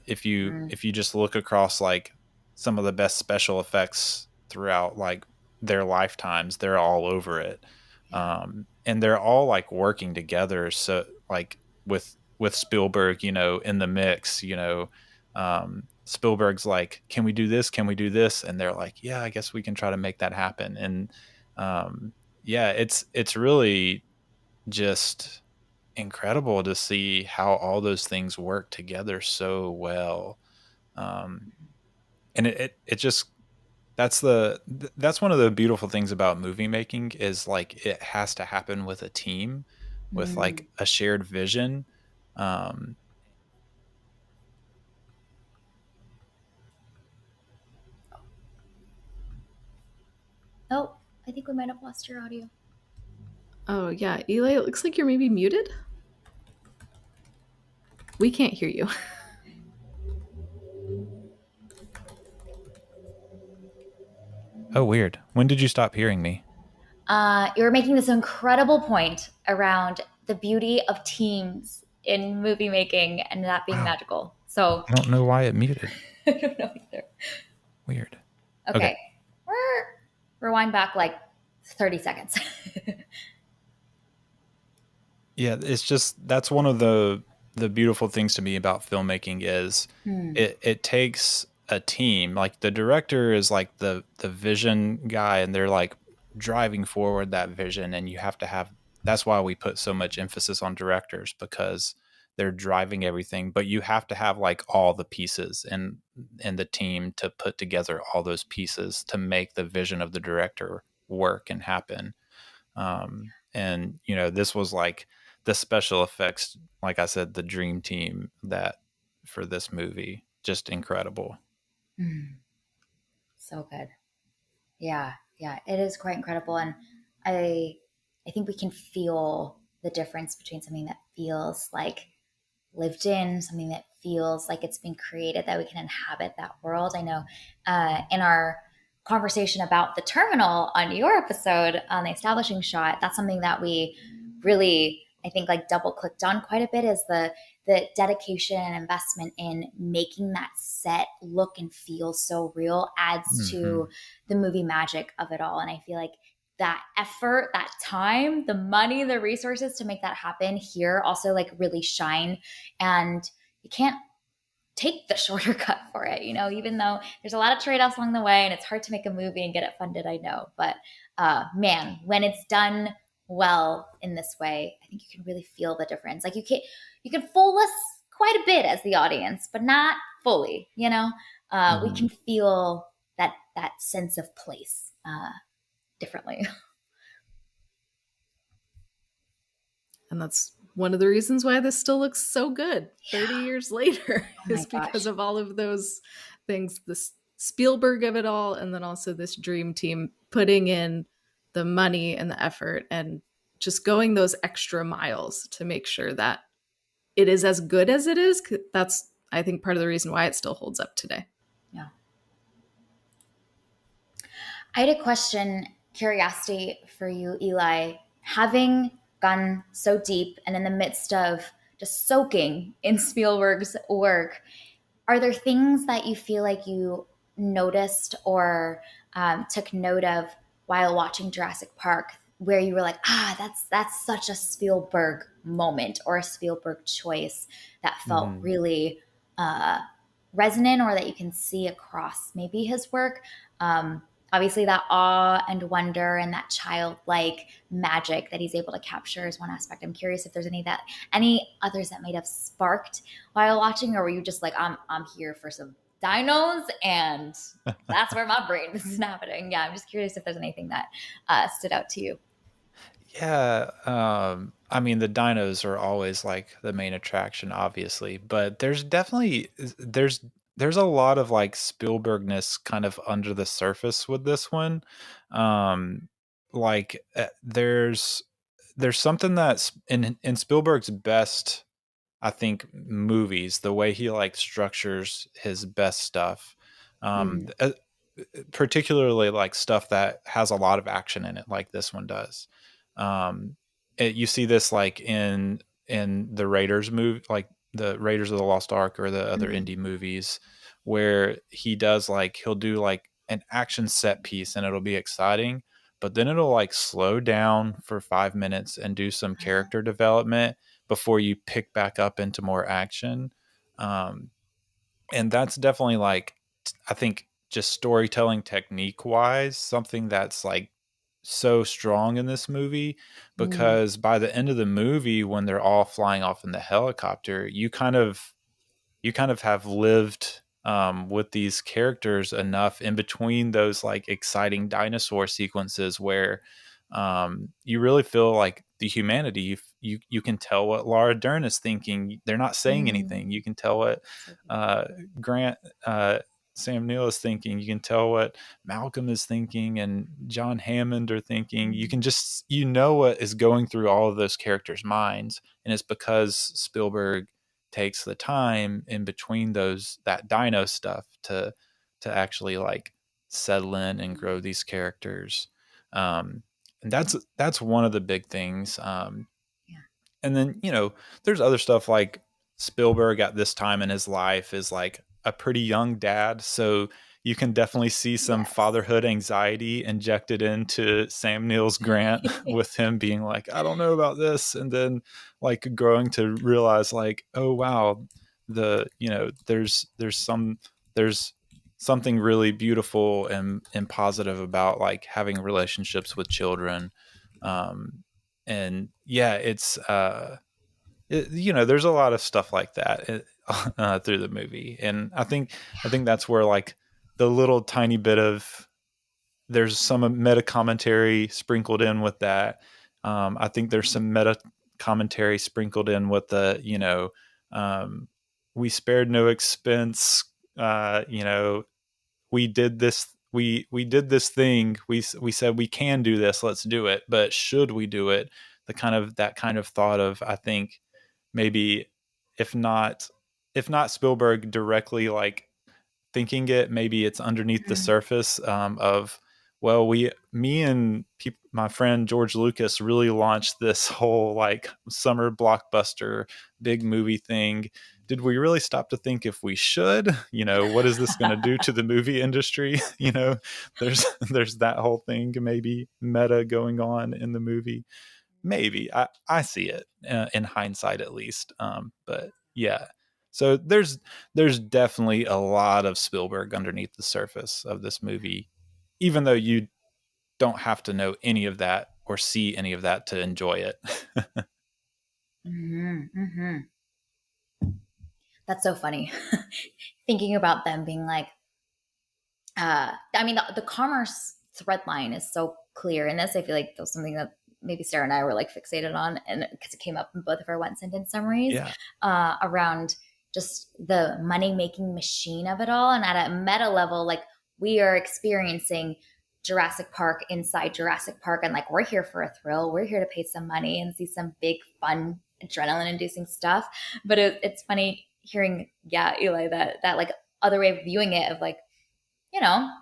if you Mm, if you just look across like some of the best special effects throughout like their lifetimes, they're all over it. yeah. And they're all like working together, so like with Spielberg, in the mix, Spielberg's like, can we do this, can we do this, and they're like, yeah, I guess we can try to make that happen. And um yeah, it's really just incredible to see how all those things work together so well. Um, and it just that's one of the beautiful things about movie making is like it has to happen with a team, with Mm. like a shared vision. Um, Oh, I think we might have lost your audio. Oh, yeah. Eli, it looks like you're maybe muted. We can't hear you. oh, weird. When did you stop hearing me? You were making this incredible point around the beauty of teams in movie making and that being Wow, magical. So I don't know why it muted. I don't know either. Weird. Okay. Okay. Rewind back like 30 seconds. Yeah, it's just that's one of the beautiful things to me about filmmaking is Hmm. it takes a team. Like the director is like the vision guy, and they're like driving forward that vision, and you have to have that's why we put so much emphasis on directors, because they're driving everything, but you have to have like all the pieces and the team to put together all those pieces to make the vision of the director work and happen. And this was like the special effects, like I said, the dream team that for this movie, just incredible. Hmm. So good. Yeah, yeah, it is quite incredible, and I I think we can feel the difference between something that feels like lived in, something that feels like it's been created, that we can inhabit that world. I know in our conversation about the terminal on your episode on the establishing shot, that's something that we really, I think, like double clicked on quite a bit is the dedication and investment in making that set look and feel so real adds Hmm. to the movie magic of it all. And I feel like that effort, that time, the money, the resources to make that happen here also like really shine. And you can't take the shorter cut for it, even though there's a lot of trade-offs along the way and it's hard to make a movie and get it funded, I know. But man, when it's done well in this way, I think you can really feel the difference. Like you can fool us quite a bit as the audience, but not fully, we Mhm. can feel that sense of place differently. And that's one of the reasons why this still looks so good 30 Yeah. years later Oh my is because gosh. of all of those things, the Spielberg of it all, and then also this dream team putting in the money and the effort and just going those extra miles to make sure that it is as good as it is. That's, I think, part of the reason why it still holds up today. Yeah. I had a question, curiosity for you, Eli. Having gone so deep and in the midst of just soaking in Spielberg's work, are there things that you feel like you noticed or took note of while watching Jurassic Park, where you were like, that's such a Spielberg moment or a Spielberg choice that felt Mhm. really uh, resonant, or that you can see across maybe his work? Obviously, that awe and wonder and that childlike magic that he's able to capture is one aspect. I'm curious if there's any others that might have sparked while watching, or were you just like, I'm here for some dinos and that's where my brain is happening? Yeah, I'm just curious if there's anything that stood out to you. Yeah, I mean, the dinos are always like the main attraction, obviously, but there's a lot of like Spielbergness kind of under the surface with this one. Um, like there's something that's in Spielberg's best, I think, movies, the way he like structures his best stuff. Um, Mm, uh, Particularly like stuff that has a lot of action in it, like this one does. Um, you see this like in the Raiders movie, like the Raiders of the Lost Ark or the other mm, indie movies, where he'll do like an action set piece and it'll be exciting, but then it'll like slow down for 5 minutes and do some character development before you pick back up into more action. Um, and that's definitely like I think just storytelling technique wise something that's like so strong in this movie, mm, because by the end of the movie when they're all flying off in the helicopter, you kind of have lived with these characters enough in between those like exciting dinosaur sequences where you really feel like the humanity. You can tell what Laura Dern is thinking. They're not saying anything. mm. You can tell what So good. uh, Grant Sam Neill is thinking. You can tell what Malcolm is thinking and John Hammond are thinking. You Mm, can just what is going through all of those characters' minds, and it's because Spielberg takes the time in between that dino stuff to actually like settle in and grow these characters. Um, and that's one of the big things. yeah. And then, there's other stuff like Spielberg at this time in his life is like a pretty young dad. So you can definitely see some Yes. fatherhood anxiety injected into Sam Neill's Grant with him being like, I don't know about this. And then like growing to realize like, oh wow, there's something really beautiful and positive about like having relationships with children. Um, and yeah, there's a lot of stuff like that through the movie, and I think that's where like the little tiny bit of there's some meta commentary sprinkled in with that. I think there's some meta commentary sprinkled in with um, we spared no expense. We did this we did this thing, we said we can do this, let's do it, but should we do it? That kind of thought of, I think, maybe if not Spielberg directly like thinking it, maybe it's underneath the Mm, surface of, well, me and my friend George Lucas really launched this whole like summer blockbuster big movie thing did we really stop to think if we should? What is this going to do to the movie industry? There's there's that whole thing, maybe meta going on in the movie. Maybe I see it in hindsight, at least. But yeah, so there's definitely a lot of Spielberg underneath the surface of this movie, even though you don't have to know any of that or see any of that to enjoy it. Hmm. That's so funny. Thinking about them being like, I mean, the commerce thread line is so clear in this. I feel like that was something that maybe Sarah and I were like fixated on, and because it came up in both of our one sentence summaries Yeah, around just the money making machine of it all. And at a meta level, like we are experiencing Jurassic Park inside Jurassic Park, and like we're here for a thrill. We're here to pay some money and see some big, fun, adrenaline inducing stuff. But it's funny hearing, yeah, Eli, that like other way of viewing it of like,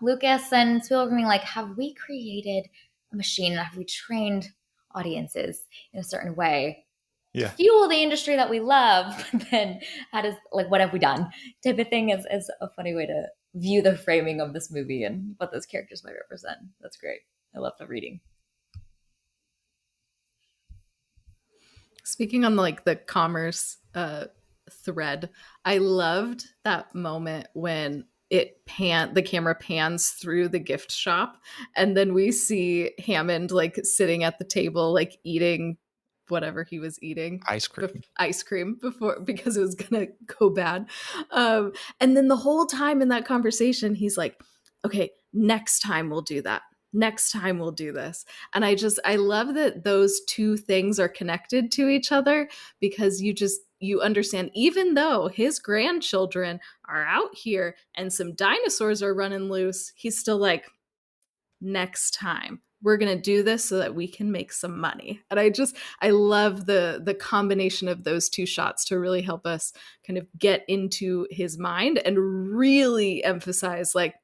Lucas and Spielberg being like, have we created a machine and have we trained audiences in a certain way to yeah, fuel the industry that we love? But then how does, like, what have we done? Type of thing is a funny way to view the framing of this movie and what those characters might represent. That's great. I love the reading. Speaking on like the commerce thread, I loved that moment when the camera pans through the gift shop, and then we see Hammond like sitting at the table like eating whatever he was eating, ice cream. ice cream before, because it was gonna go bad. And then the whole time in that conversation he's like, okay, next time we'll do that, next time we'll do this. And I love that those two things are connected to each other, because you understand, even though his grandchildren are out here and some dinosaurs are running loose, he's still like, next time we're going to do this so that we can make some money. And I love the combination of those two shots to really help us kind of get into his mind and really emphasize like,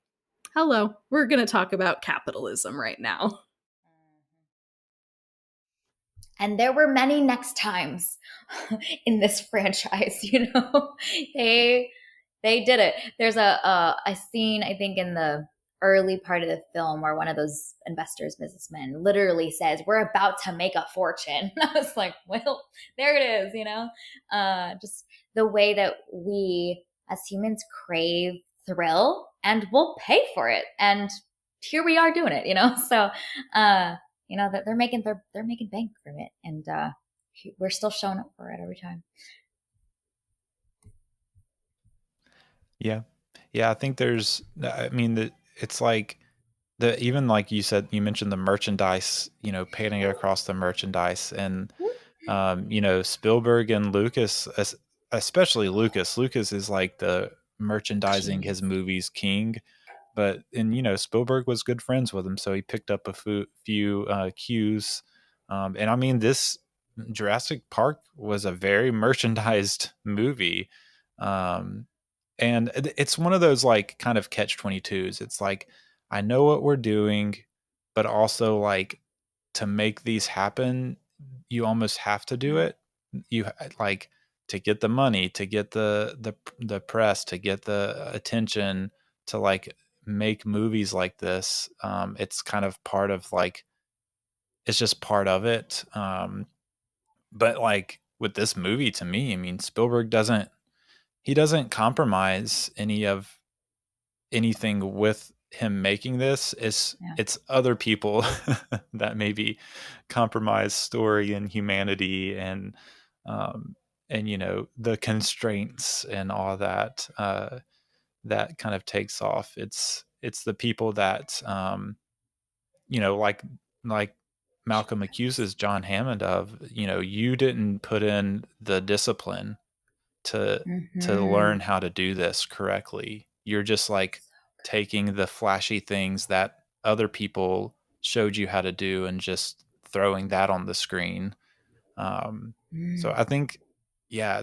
hello, we're going to talk about capitalism right now. And there were many next times in this franchise. they they did it. There's a scene, I think, in the early part of the film where one of those investors, businessmen, literally says, "We're about to make a fortune." And I was like, "Well, there it is." Just the way that we as humans crave thrill, and we'll pay for it. And here we are doing it. So that they're making bank from it, and we're still showing up for it every time. Yeah. Yeah, I think I mean, it's like even like you said, you mentioned the merchandise, painting across the merchandise. And, Spielberg and Lucas, especially Lucas is like the merchandising his Genius. movies king. And Spielberg was good friends with him, so he picked up a few cues. And I mean, this Jurassic Park was a very merchandised movie. Um, and it's one of those like kind of catch 22s. It's like, I know what we're doing, but also like, to make these happen, you almost have to do it. You like, to get the money, to get the press, to get the attention, to like make movies like this. It's kind of part of like, it's just part of it. But like with this movie, to me, I mean, Spielberg doesn't compromise anything with him making this. Yeah. It's other people that maybe compromise story and humanity, um and the constraints and all that, that kind of takes off. It's the people that, like Malcolm accuses John Hammond of. You didn't put in the discipline to learn Mm-hmm. how to do this correctly. You're just like taking the flashy things that other people showed you how to do and just throwing that on the screen. So Mm. I think, yeah,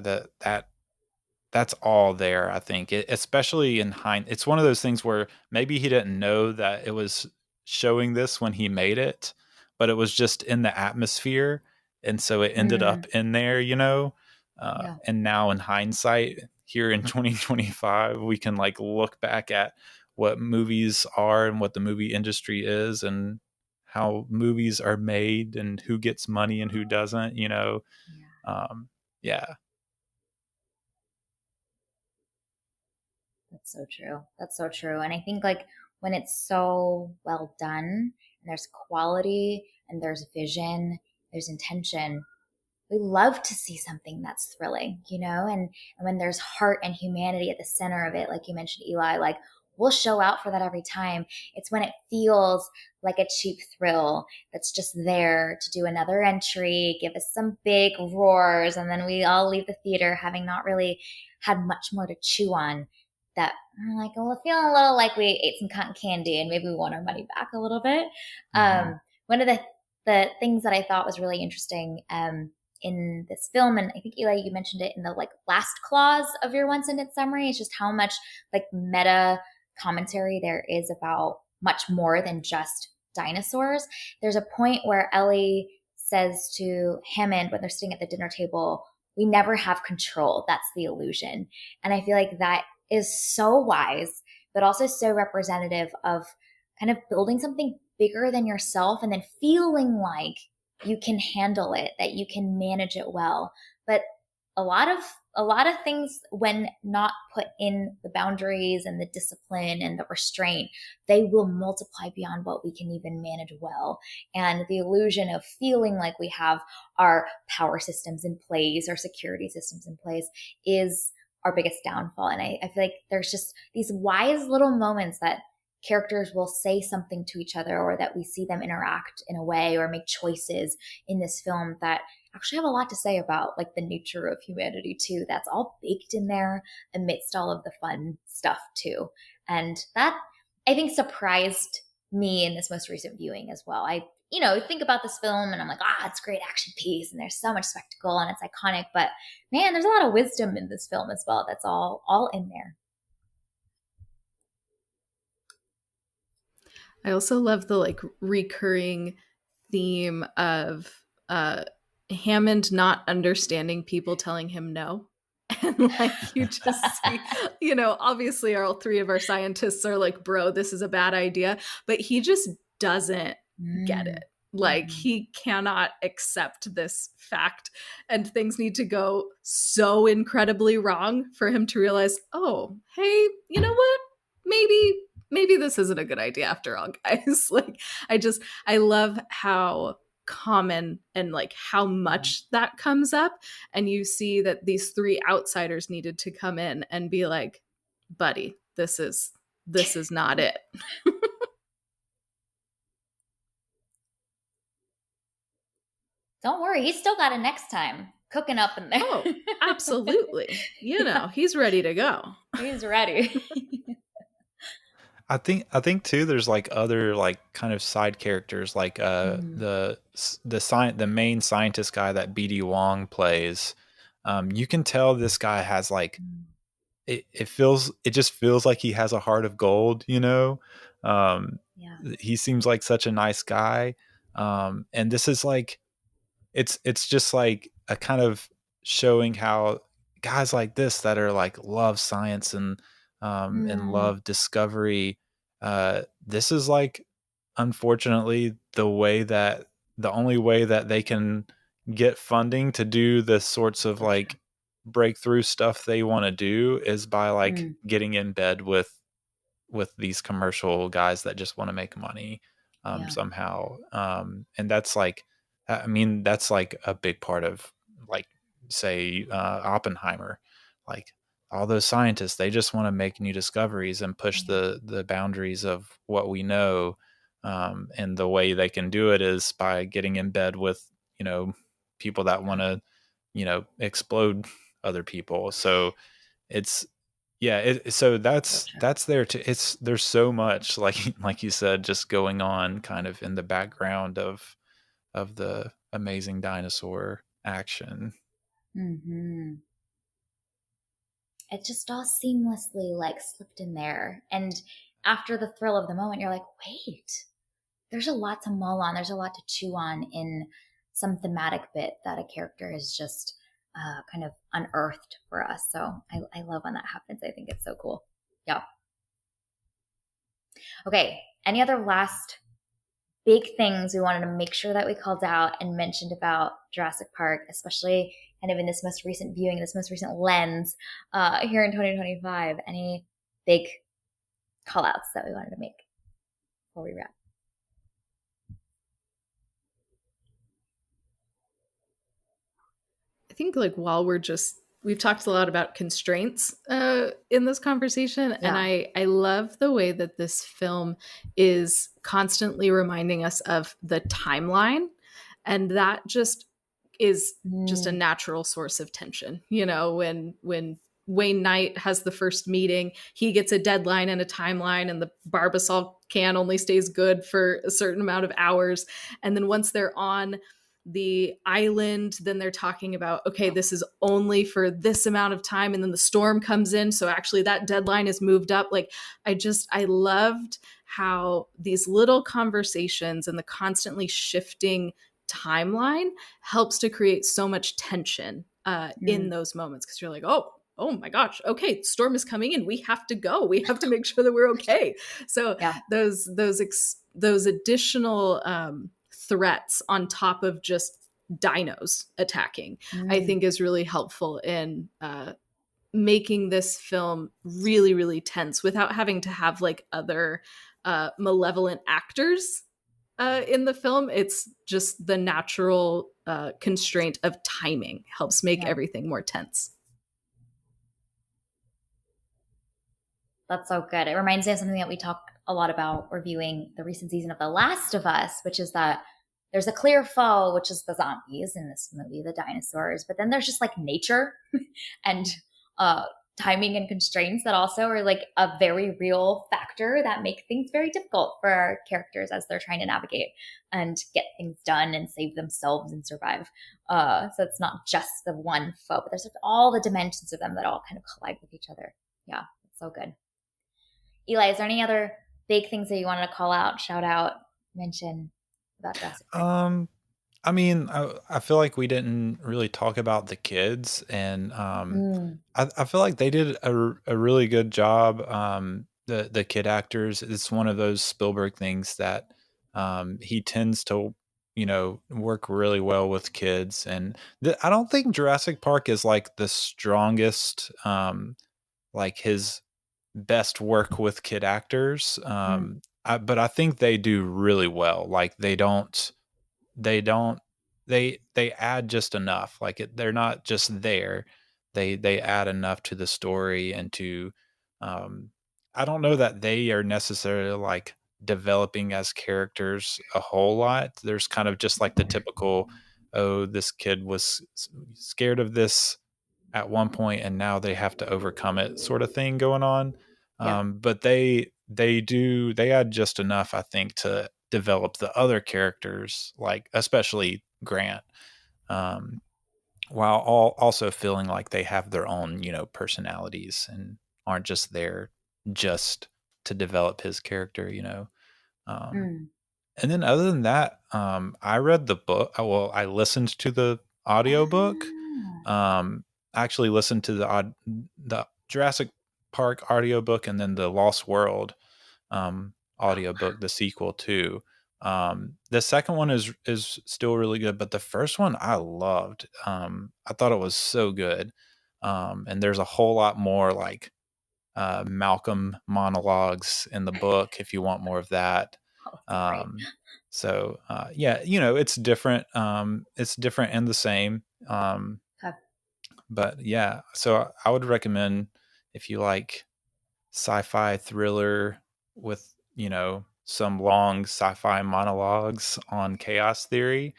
that's all there. I think especially in it's one of those things where maybe he didn't know that it was showing this when he made it, but it was just in the atmosphere, and so it ended up Mm. in there. Yeah. And now in hindsight, here in 2025, we can like look back at what movies are and what the movie industry is and how movies are made and who gets money and who doesn't, you know. Yeah. Um, yeah. That's so true. That's so true. And I think like when it's so well done and there's quality and there's vision, there's intention, we love to see something that's thrilling, and when there's heart and humanity at the center of it, like you mentioned, Eli, like we'll show out for that every time. It's when it feels like a cheap thrill that's just there to do another entry, give us some big roars, and then we all leave the theater having not really had much more to chew on, that we're like, well, feeling a little like we ate some cotton candy and maybe we want our money back a little bit. Mhm. One of the things that I thought was really interesting, in this film, and I think, Eli, you mentioned it in the like last clause of your one sentence summary, is just how much like meta commentary there is about much more than just dinosaurs. There's a point where Ellie says to Hammond when they're sitting at the dinner table, we never have control, that's the illusion. And I feel like that is so wise, but also so representative of kind of building something bigger than yourself and then feeling like you can handle it, that you can manage it well. But a lot of a lot of things, when not put in the boundaries and the discipline and the restraint, they will multiply beyond what we can even manage well. And the illusion of feeling like we have our power systems in place, our security systems in place, is our biggest downfall. And I feel like there's just these wise little moments that characters will say something to each other, or that we see them interact in a way or make choices in this film that actually have a lot to say about like the nature of humanity too. That's all baked in there amidst all of the fun stuff too. And that, I think, surprised me in this most recent viewing as well. I think about this film and I'm like, it's a great action piece and there's so much spectacle and it's iconic, but man, there's a lot of wisdom in this film as well. That's all in there. I also love the like recurring theme of uh Hammond not understanding people telling him no. And like you just see, obviously all three of our scientists are like, bro, this is a bad idea, but he just doesn't get Mm. it. Like Mhm. he cannot accept this fact, and things need to go so incredibly wrong for him to realize, oh, hey, you know what? Maybe this isn't a good idea after all, guys. Like I love how common and like how much that comes up, and you see that these three outsiders needed to come in and be like, buddy, this is not it. Don't worry, he's still got it next time. Cooking up in there. Oh, absolutely. Yeah, He's ready to go. he's ready. I think too there's like other like kind of side characters like Mm, the main scientist guy that BD Wong plays. You can tell this guy has like mm, it just feels like he has a heart of gold, you know. Um, yeah. he seems like such a nice guy. And this is like it's just like a kind of showing how guys like this that are like love science and Mm, love discovery, this is like unfortunately the only way that they can get funding to do the sorts of so true. like breakthrough stuff they want to do is by like Mm, getting in bed with these commercial guys that just want to make money, yeah, somehow. And that's like, I mean, that's like a big part of like, say, Oppenheimer, like all those scientists, they just want to make new discoveries and push yeah, the boundaries of what we know. And the way they can do it is by getting in bed with, you know, people that yeah. want to, explode other people. So it's yeah, so So true. that's there too. There's so much like like you said, just going on kind of in the background of the amazing dinosaur action. Hmm. It just all seamlessly like slipped in there. And after the thrill of the moment, you're like, wait, there's a lot to mull on. There's a lot to chew on in some thematic bit that a character has just kind of unearthed for us. So I love when that happens. I think it's so cool. Yeah. Okay. Any other last big things we wanted to make sure that we called out and mentioned about Jurassic Park, especially kind of in this most recent viewing, this most recent lens here in 2025? Any big call outs that we wanted to make before we wrap? I think like while we've talked a lot about constraints in this conversation, and Yeah. I love the way that this film is constantly reminding us of the timeline, and that just is just a Mm, natural source of tension. You know, when Wayne Knight has the first meeting, he gets a deadline and a timeline, and the Barbasol can only stays good for a certain amount of hours, and then once they're on the island, then they're talking about, okay, this is only for this amount of time, and then the storm comes in, so actually that deadline is moved up. Like, I loved how these little conversations and the constantly shifting timeline helps to create so much tension in mm, those moments, because you're like, oh my gosh, okay, storm is coming in, we have to go, we have to make sure that we're okay. So yeah. those additional threats on top of just dinos attacking, I Mm, think is really helpful in making this film really, really tense without having to have like other malevolent actors in the film. It's just the natural constraint of timing helps make yeah. everything more tense. That's so good. It reminds me of something that we talk a lot about reviewing the recent season of The Last of Us, which is that there's a clear foe, which is the zombies in this movie, the dinosaurs, but then there's just like nature and uh, timing and constraints that also are like a very real factor that make things very difficult for our characters as they're trying to navigate and get things done and save themselves and survive. So it's not just the one foe, but there's like all the dimensions of them that all kind of collide with each other. Yeah, it's so good. Eli, is there any other big things that you wanted to call out, shout out, mention about Jurassic Park? Um, I mean, I feel like we didn't really talk about the kids, and Mm, I feel like they did a really good job. The kid actors, it's one of those Spielberg things that he tends to, work really well with kids, and I don't think Jurassic Park is like the strongest, like his best work with kid actors. mm, But I think they do really well. Like they don't they add just enough. Like they're not just there. They add enough to the story and to um I don't know that they are necessarily like developing as characters a whole lot. There's kind of just like the typical, oh, this kid was scared of this at one point and now they have to overcome it sort of thing going on. yeah. But they add just enough, I think, to develop the other characters, like especially Grant, um, while also feeling like they have their own, personalities and aren't just there just to develop his character. Um, Mm. and then other than that, I read the book. Well, I listened to the audiobook. Ah, I actually listened to the Jurassic Park audiobook and then the Lost World audiobook, the sequel too. The second one is still really good, but the first one I loved. I thought it was so good. And there's a whole lot more like Malcolm monologues in the book if you want more of that. oh, that's great. Um, yeah, it's different. It's different and the same. Okay. But yeah, so I would recommend if you like sci-fi thriller with, some long sci-fi monologues on chaos theory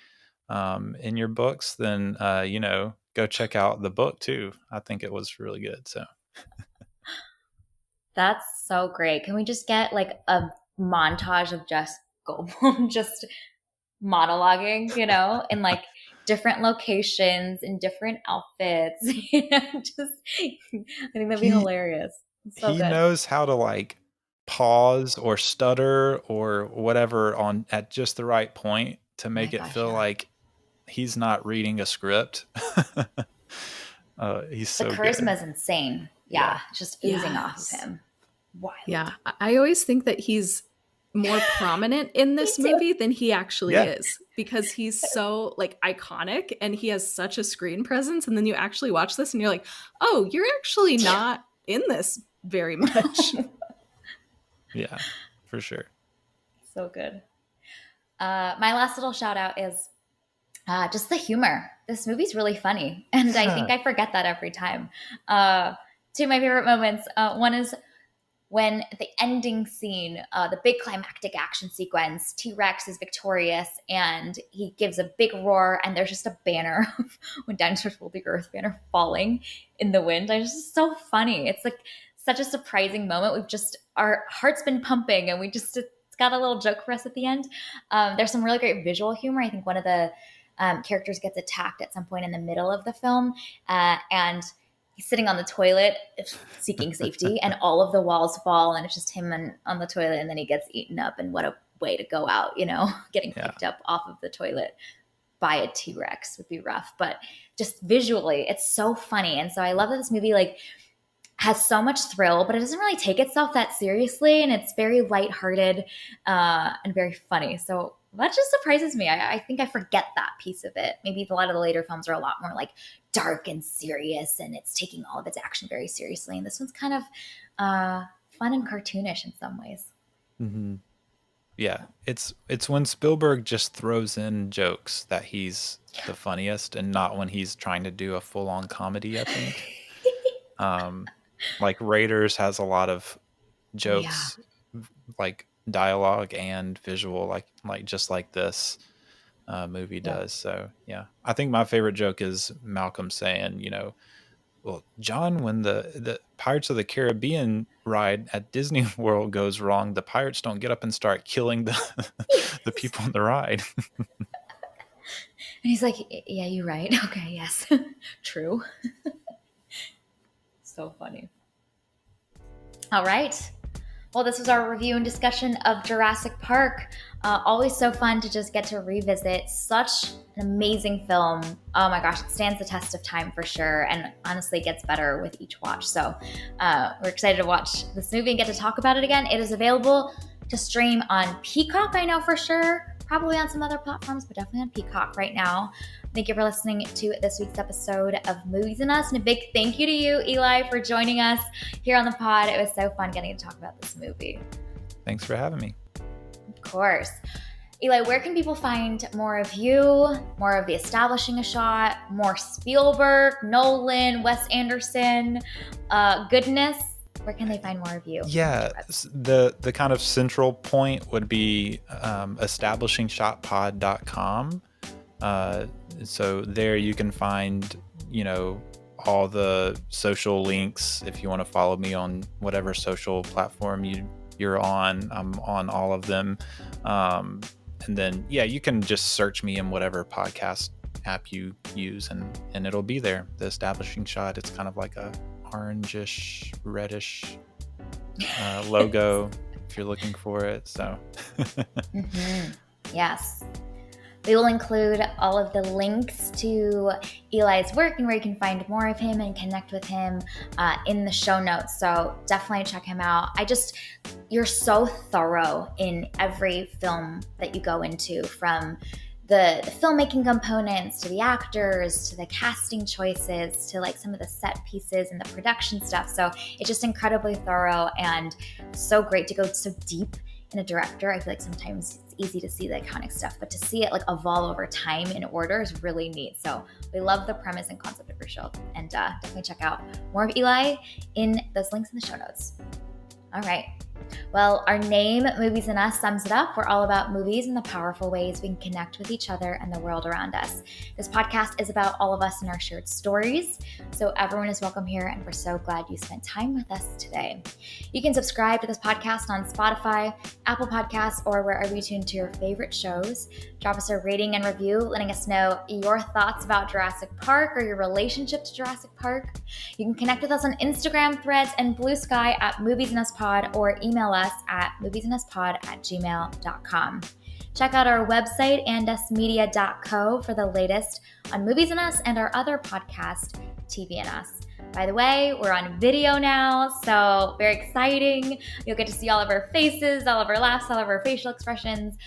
in your books, then go check out the book too. I think it was really good. So That's so great. Can we just get like a montage of just Goldblum just monologuing, in like different locations, in different outfits? Just, I think that'd be he hilarious. It's so he good. knows how to like pause or stutter or whatever on at just the right point to Oh my make it gosh, feel yeah. like he's not reading a script. He's The so charisma good. is insane. Yeah. Yeah, just oozing off of Yes. him. Wild. Yeah. I always think that he's more prominent in Me this too. movie than he actually Yeah. is, because he's so like iconic and he has such a screen presence. And then you actually watch this and you're like, oh, you're actually not in this very much. Yeah, for sure. So good. My last little shout out is just the humor. This movie's really funny, and I Yeah. think I forget that every time. Two of my favorite moments. One is when the ending scene, the big climactic action sequence, T-Rex is victorious and he gives a big roar, and there's just a banner when dinosaurs rule the earth banner falling in the wind. It's just so funny. It's like such a surprising moment. Our heart's been pumping, and it's got a little joke for us at the end. There's some really great visual humor. I think one of the characters gets attacked at some point in the middle of the film, and he's sitting on the toilet seeking safety, and all of the walls fall, and it's just him on the toilet, and then he gets eaten up. And what a way to go out, getting Yeah. picked up off of the toilet by a T-Rex would be rough. But just visually, it's so funny. And so I love that this movie has so much thrill, but it doesn't really take itself that seriously, and it's very lighthearted and very funny. So that just surprises me. I think I forget that piece of it. Maybe a lot of the later films are a lot more dark and serious, and it's taking all of its action very seriously. And this one's kind of fun and cartoonish in some ways. Mm-hmm. Yeah, it's when Spielberg just throws in jokes that he's the funniest, and not when he's trying to do a full-on comedy, I think. Like Raiders has a lot of Oh yeah, jokes, like dialogue and visual, like just like this movie yeah. does. So yeah, I think my favorite joke is Malcolm saying, well, John, when the Pirates of the Caribbean ride at Disney World goes wrong, the pirates don't get up and start killing the people on the ride. And he's like, "Yeah, you're right. Okay, yes, true." So funny. All right. Well, this was our review and discussion of Jurassic Park. Always so fun to just get to revisit such an amazing film. Oh my gosh, it stands the test of time for sure, and honestly gets better with each watch. So we're excited to watch this movie and get to talk about it again. It is available to stream on Peacock, I know for sure. Probably on some other platforms, but definitely on Peacock right now. Thank you for listening to this week's episode of Movies and Us. And a big thank you to you, Eli, for joining us here on the pod. It was so fun getting to talk about this movie. Thanks for having me. Of course. Eli, where can people find more of you, more of the Establishing a Shot, more Spielberg, Nolan, Wes Anderson goodness? Where can they find more of you? Yeah, the kind of central point would be establishingshotpod.com. So there you can find, all the social links. If you want to follow me on whatever social platform you're on, I'm on all of them. And then, yeah, you can just search me in whatever podcast app you use, and it'll be there. The Establishing Shot, it's kind of like a orangish, reddish logo if you're looking for it. So Yes. We will include all of the links to Eli's work and where you can find more of him and connect with him in the show notes. So definitely check him out. You're so thorough in every film that you go into, from the filmmaking components to the actors to the casting choices to some of the set pieces and the production stuff. So it's just incredibly thorough and so great to go so deep in a director. I feel like sometimes it's easy to see the iconic stuff, but to see it evolve over time in order is really neat. So we love the premise and concept of your show, and definitely check out more of Eli in those links in the show notes. All right. Well, our name, Movies and Us, sums it up. We're all about movies and the powerful ways we can connect with each other and the world around us. This podcast is about all of us and our shared stories. So everyone is welcome here, and we're so glad you spent time with us today. You can subscribe to this podcast on Spotify, Apple Podcasts, or wherever you tune to your favorite shows. Drop us a rating and review, letting us know your thoughts about Jurassic Park or your relationship to Jurassic Park. You can connect with us on Instagram, Threads, and Blue Sky at Movies and Us Pod, or email us at moviesanduspod@gmail.com. Check out our website, andusmedia.co, for the latest on Movies and Us and our other podcast TV and Us. By the way, we're on video now, so very exciting. You'll get to see all of our faces, all of our laughs, all of our facial expressions,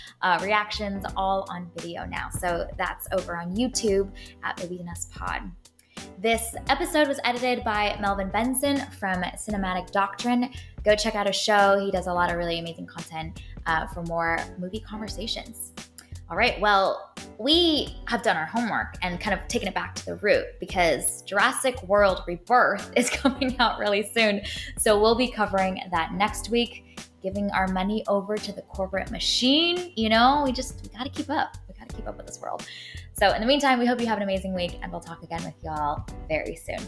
reactions, all on video now. So that's over on YouTube at Movies and Us Pod. This episode was edited by Melvin Benson from Cinematic Doctrine. Go check out his show. He does a lot of really amazing content for more movie conversations. All right, well, we have done our homework and kind of taken it back to the root because Jurassic World Rebirth is coming out really soon. So we'll be covering that next week, giving our money over to the corporate machine. You know, we got to keep up. We got to keep up with this world. So in the meantime, we hope you have an amazing week, and we'll talk again with y'all very soon.